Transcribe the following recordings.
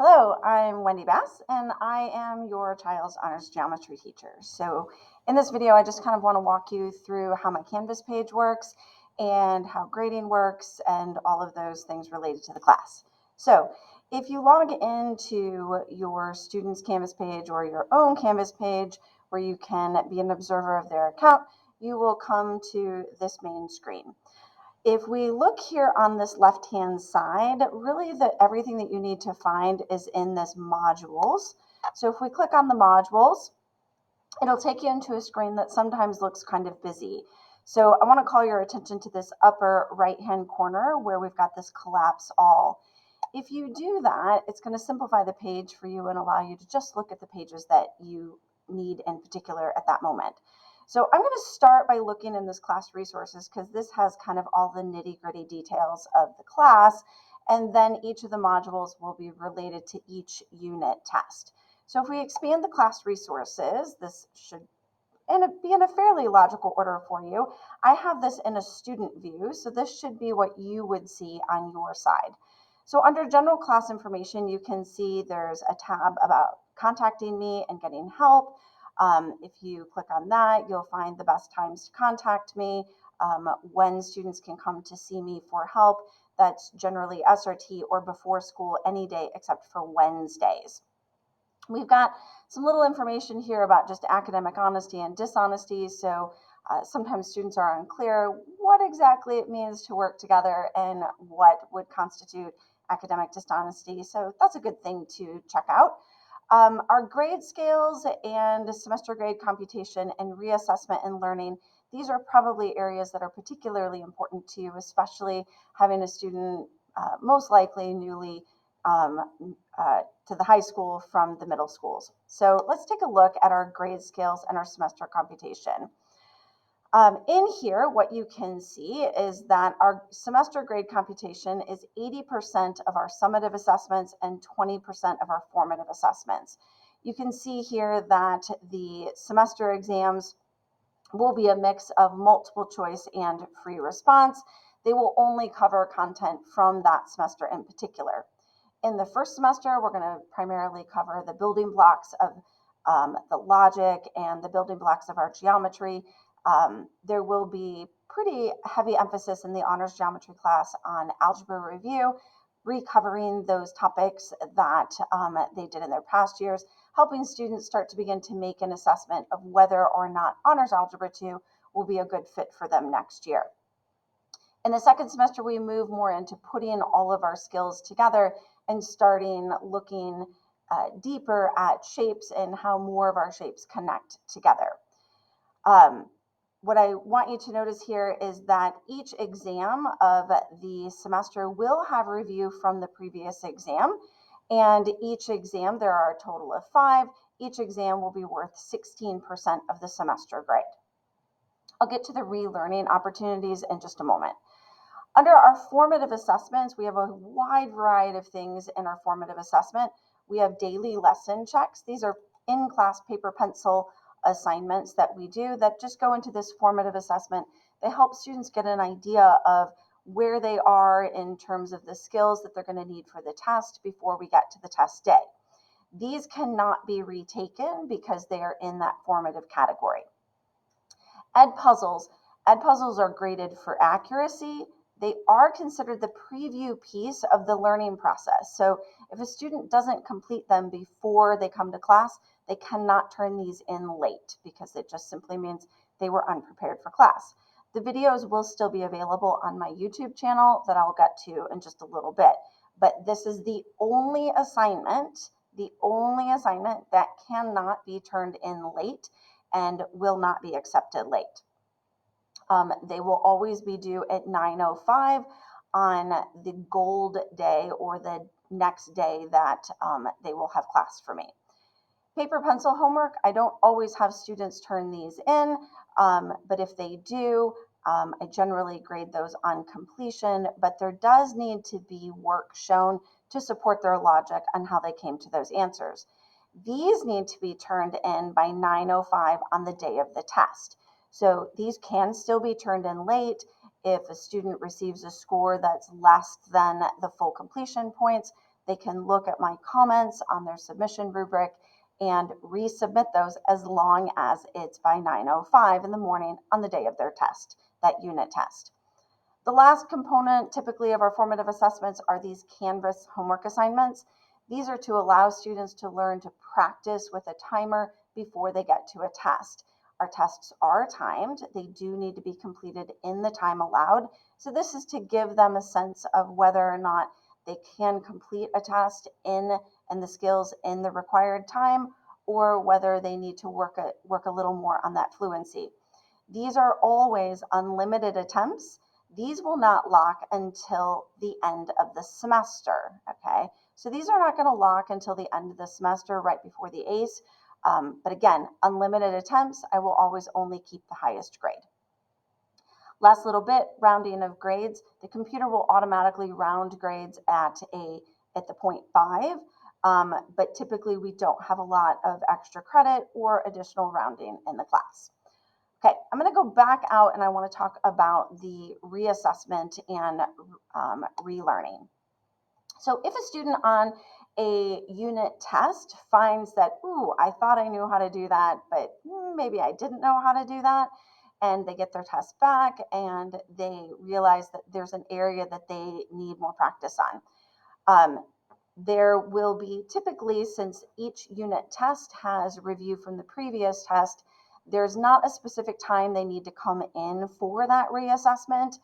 Hello, I'm Wendy Bass, and I am your child's honors geometry teacher. So in this video, I just kind of want to walk you through how my Canvas page works and how grading works and all of those things related to the class. So if you log into your student's Canvas page or your own Canvas page where you can be an observer of their account, you will come to this main screen. If we look here on this left-hand side, really everything that you need to find is in this modules. So if we click on the modules, it'll take you into a screen that sometimes looks kind of busy. So I want to call your attention to this upper right-hand corner where we've got this collapse all. If you do that, it's going to simplify the page for you and allow you to just look at the pages that you need in particular at that moment. So I'm going to start by looking in this class resources because this has kind of all the nitty-gritty details of the class, and then each of the modules will be related to each unit test. So if we expand the class resources, this should be in a fairly logical order for you. I have this in a student view, so this should be what you would see on your side. So under general class information, you can see there's a tab about contacting me and getting help. If you click on that, you'll find the best times to contact me, when students can come to see me for help. That's generally SRT or before school any day except for Wednesdays. We've got some little information here about just academic honesty and dishonesty. So sometimes students are unclear what exactly it means to work together and what would constitute academic dishonesty. So that's a good thing to check out. Our grade scales and semester grade computation and reassessment and learning, these are probably areas that are particularly important to you, especially having a student most likely newly to the high school from the middle schools. So let's take a look at our grade scales and our semester computation. In here, what you can see is that our semester grade computation is 80% of our summative assessments and 20% of our formative assessments. You can see here that the semester exams will be a mix of multiple choice and free response. They will only cover content from that semester in particular. In the first semester, we're going to primarily cover the building blocks of the logic and the building blocks of our geometry. There will be pretty heavy emphasis in the honors geometry class on algebra review, recovering those topics that they did in their past years, helping students start to begin to make an assessment of whether or not honors algebra 2 will be a good fit for them next year. In the second semester, we move more into putting all of our skills together and starting looking deeper at shapes and how more of our shapes connect together. What I want you to notice here is that each exam of the semester will have review from the previous exam, and each exam, there are a total of 5, each exam will be worth 16% of the semester grade. I'll get to the relearning opportunities in just a moment. Under our formative assessments, we have a wide variety of things in our formative assessment. We have daily lesson checks. These are in-class paper pencil assignments that we do that just go into this formative assessment. They help students get an idea of where they are in terms of the skills that they're going to need for the test before we get to the test day. These cannot be retaken because they are in that formative category. Ed puzzles are graded for accuracy. They are considered the preview piece of the learning process. So if a student doesn't complete them before they come to class, they cannot turn these in late because it just simply means they were unprepared for class. The videos will still be available on my YouTube channel that I'll get to in just a little bit. But this is the only assignment that cannot be turned in late and will not be accepted late. They will always be due at 9:05 on the gold day or the next day that they will have class for me. Paper pencil homework, I don't always have students turn these in, but if they do, I generally grade those on completion, but there does need to be work shown to support their logic on how they came to those answers. These need to be turned in by 9:05 on the day of the test. So these can still be turned in late. If a student receives a score that's less than the full completion points, They can look at my comments on their submission rubric and resubmit those as long as it's by 9:05 in the morning on the day of their test, that unit test. The last component typically of our formative assessments are these Canvas homework assignments. These are to allow students to learn to practice with a timer before they get to a test. Our tests are timed. They do need to be completed in the time allowed. So this is to give them a sense of whether or not they can complete a test and the skills in the required time, or whether they need to work a little more on that fluency. These are always unlimited attempts. These will not lock until the end of the semester, okay? So these are not going to lock until the end of the semester, right before the ACE. But again, unlimited attempts, I will always only keep the highest grade. Last little bit, rounding of grades. The computer will automatically round grades at the 0.5, but typically we don't have a lot of extra credit or additional rounding in the class. Okay, I'm going to go back out and I want to talk about the reassessment and relearning. So if a student on a unit test finds that, ooh, I thought I knew how to do that, but maybe I didn't know how to do that, and they get their test back and they realize that there's an area that they need more practice on. There will be typically, since each unit test has review from the previous test, there's not a specific time they need to come in for that reassessment.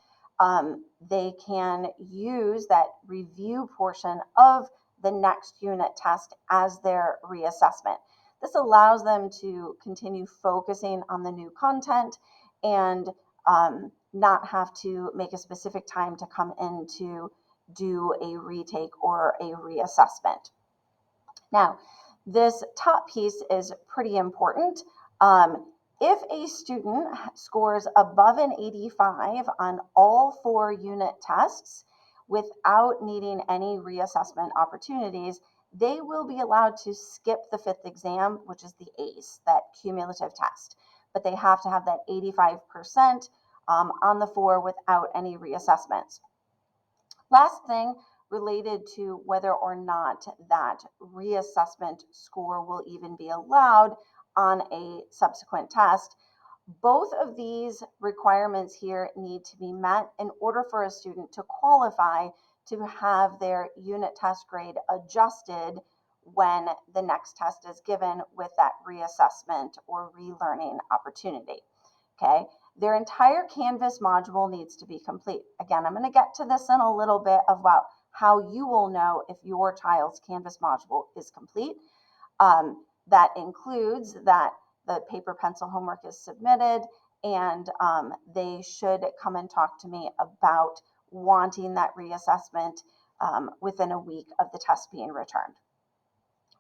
They can use that review portion of the next unit test as their reassessment. This allows them to continue focusing on the new content and not have to make a specific time to come in to do a retake or a reassessment. Now, this top piece is pretty important. If a student scores above an 85 on all 4 unit tests without needing any reassessment opportunities, they will be allowed to skip the 5th exam, which is the ACE, that cumulative test. But they have to have that 85% on the 4 without any reassessments. Last thing, related to whether or not that reassessment score will even be allowed on a subsequent test. Both of these requirements here need to be met in order for a student to qualify to have their unit test grade adjusted when the next test is given with that reassessment or relearning opportunity. Okay, their entire Canvas module needs to be complete. Again, I'm going to get to this in a little bit about how you will know if your child's Canvas module is complete. That includes that the paper pencil homework is submitted, and they should come and talk to me about wanting that reassessment within a week of the test being returned.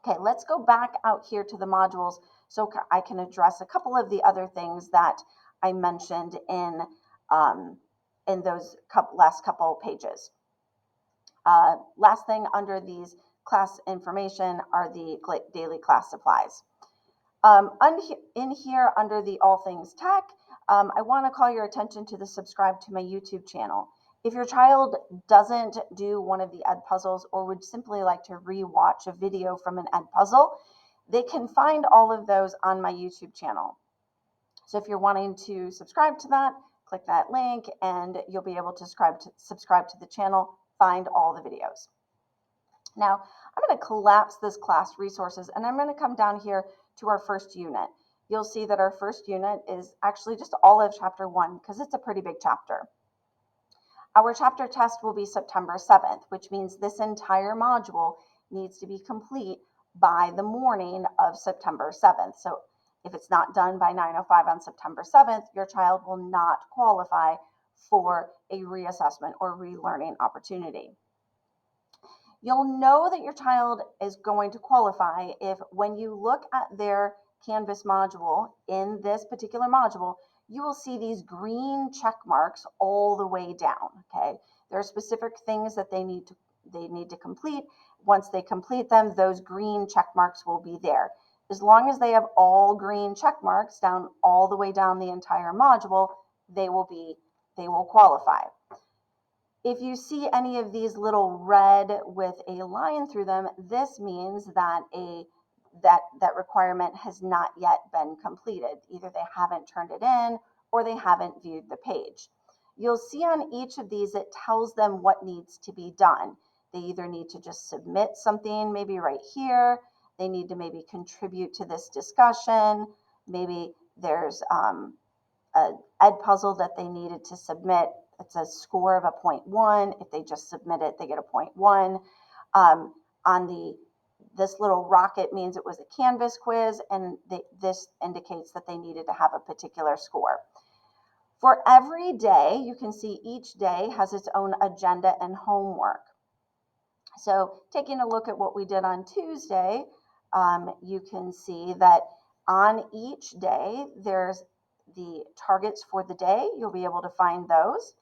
Okay, let's go back out here to the modules so I can address a couple of the other things that I mentioned in those last couple pages. Last thing under these class information are the daily class supplies. In here under the all things tech, I want to call your attention to the subscribe to my YouTube channel. If your child doesn't do one of the ed puzzles or would simply like to re-watch a video from an ed puzzle, they can find all of those on my YouTube channel. So if you're wanting to subscribe to that, click that link and you'll be able to subscribe to the channel, find all the videos. Now, I'm going to collapse this class resources and I'm going to come down here to our first unit. You'll see that our first unit is actually just all of chapter 1 because it's a pretty big chapter. Our chapter test will be September 7th, which means this entire module needs to be complete by the morning of September 7th. So if it's not done by 9:05 on September 7th, your child will not qualify for a reassessment or relearning opportunity. You'll know that your child is going to qualify if when you look at their Canvas module, in this particular module, you will see these green check marks all the way down, okay? There are specific things that they need to complete. Once they complete them, those green check marks will be there. As long as they have all green check marks down all the way down the entire module, they will qualify. If you see any of these little red with a line through them, this means that that requirement has not yet been completed. Either they haven't turned it in or they haven't viewed the page. You'll see on each of these, it tells them what needs to be done. They either need to just submit something, maybe right here. They need to maybe contribute to this discussion. Maybe there's a ed puzzle that they needed to submit. It's a score of a 0.1. If they just submit it, they get a 0.1. On this little rocket means it was a Canvas quiz, and this indicates that they needed to have a particular score. For every day, you can see each day has its own agenda and homework. So taking a look at what we did on Tuesday, you can see that on each day, there's the targets for the day. You'll be able to find those.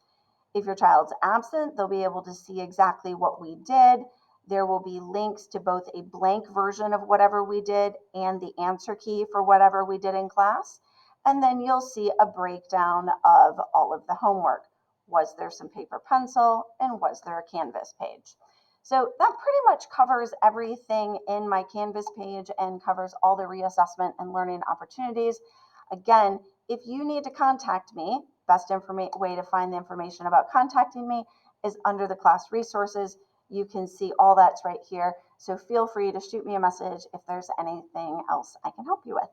If your child's absent, they'll be able to see exactly what we did. There will be links to both a blank version of whatever we did and the answer key for whatever we did in class. And then you'll see a breakdown of all of the homework. Was there some paper pencil, and was there a Canvas page? So that pretty much covers everything in my Canvas page and covers all the reassessment and learning opportunities. Again, if you need to contact me, best way to find the information about contacting me is under the class resources. You can see all that's right here. So feel free to shoot me a message if there's anything else I can help you with.